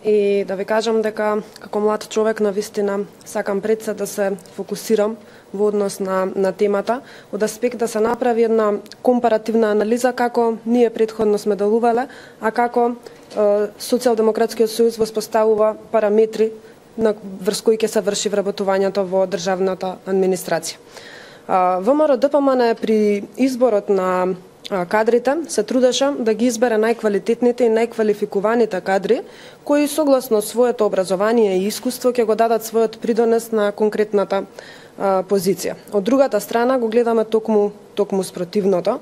и да ви кажам дека како млад човек навистина сакам пред се да се фокусирам во однос на темата, од аспект да се направи една компаративна анализа како ние претходно сме делувале, а како Социјалдемократскиот сојуз воспоставува параметри врз кои ќе се врши вработувањето во државната администрација. ВМРО-ДПМН при изборот на кадрите се трудеше да ги избере најквалитетните и најквалификуваните кадри кои согласно своето образование и искуство ќе го дадат својот придонес на конкретната позиција. Од другата страна го гледаме токму спротивното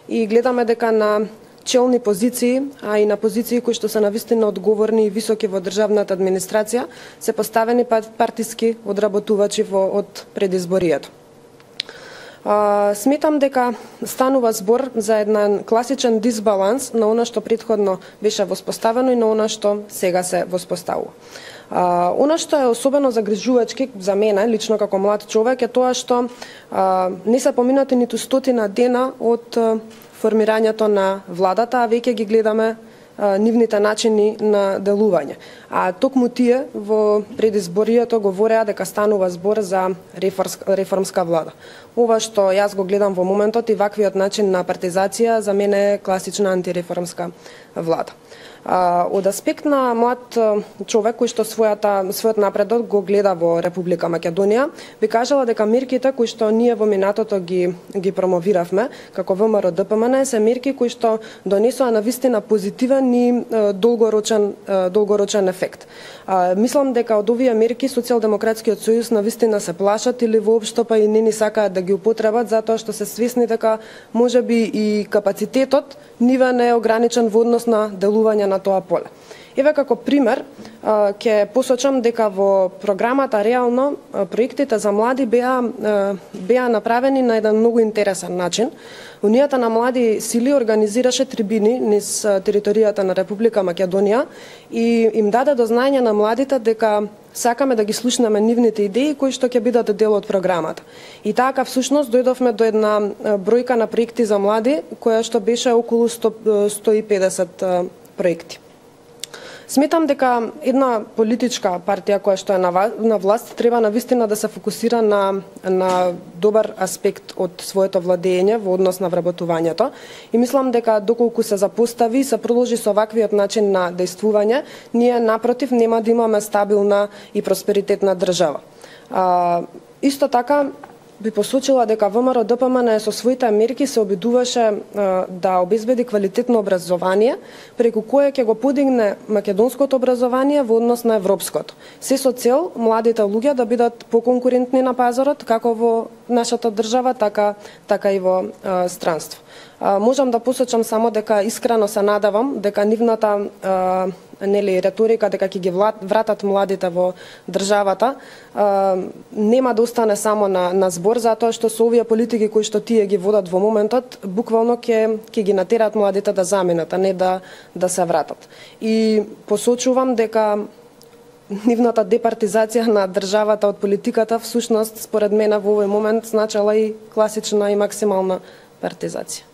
и гледаме дека на челни позиции, а и на позиции кои што се навистина одговорни и високи во државната администрација, се поставени партиски одработувачи од предизборието. Сметам дека станува збор за еден класичен дисбаланс на она што претходно беше воспоставено и на она што сега се воспоставува. Она што е особено загрижувачки за мене, лично како млад човек, е тоа што не се поминати ниту 100 дена од формирањето на владата, а веќе ги гледаме нивните начини на делување. А токму тие во предизборието говореа дека станува збор за реформска влада. Ова што јас го гледам во моментот и ваквиот начин на партизација за мене е класична антиреформска влада. Од аспект на млад човек кој што својот напредок го гледа во Република Македонија, би кажала дека мерките кои што ние во минатото ги промовиравме како ВМРО-ДПМН се мерки кои што донесоа навистина позитивен и долгорочен ефект. Мислам дека од овие мерки Социјалдемократскиот сојуз навистина се плашат или воопшто па и не ни сакаат да ги употребат затоа што се свесни дека можеби и капацитетот нивен е ограничен во однос на делување на тоа поле. Еве како пример ќе посочам дека во програмата реално проектите за млади беа направени на еден многу интересен начин. Унијата на млади сили организираше трибини низ територијата на Република Македонија и им даде до знаење на младите дека сакаме да ги слушнеме нивните идеи кои што ќе бидат дел од програмата. И така всушност дојдовме до една бројка на проекти за млади која што беше околу 150 проекти. Сметам дека една политичка партија која што е на власт треба навистина да се фокусира на добар аспект од своето владење во однос на вработувањето и мислам дека доколку се запостави и се продолжи со ваквиот начин на дејствување, ние напротив нема да имаме стабилна и просперитетна држава. Исто така би посочила дека ВМРО-ДПМН со своите мерки се обидуваше да обезбеди квалитетно образование, преку кое ќе го подигне македонското образование во однос на европското. Се со цел младите луѓе да бидат поконкурентни на пазарот, како во нашата држава, така и во странство. Можам да посочам само дека искрено се надевам дека нивната реторика дека ќе ги вратат младите во државата нема да остане само на збор, затоа што со овие политики кои што тие ги водат во моментот, буквално ќе ги натерат младите да заминат, а не да се вратат. И посочувам дека нивната департизација на државата од политиката всушност според мене во овој момент значела и класична и максимална партизација.